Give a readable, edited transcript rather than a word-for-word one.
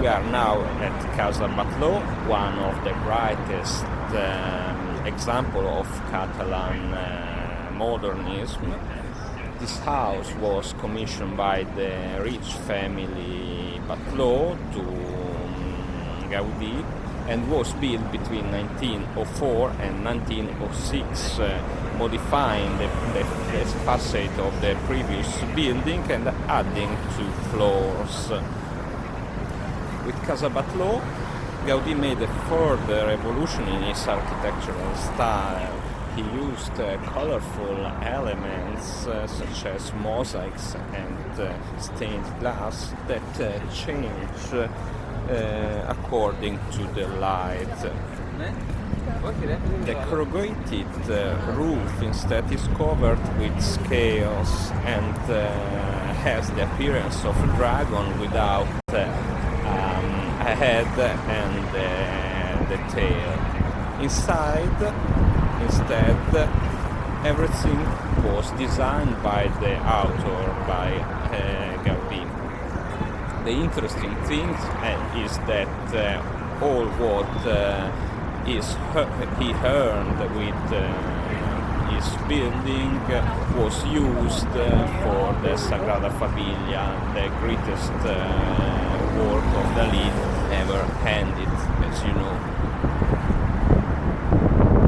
We are now at Casa Batlló, one of the brightest example of Catalan modernism. This house was commissioned by the rich family Battlò to Gaudí and was built between 1904 and 1906, modifying the facade of the previous building and adding 2 floors. With Casa Batlló, Gaudí made a further evolution in his architectural style. He used colorful elements such as mosaics and stained glass that change according to the light. The corrugated roof instead is covered with scales and has the appearance of a dragon without a head and the tail. Inside, instead, everything was designed by the author, by Gaudí. The interesting thing is that all what he earned with his building was used for the Sagrada Familia, the greatest work of Dalí ever handed, as you know.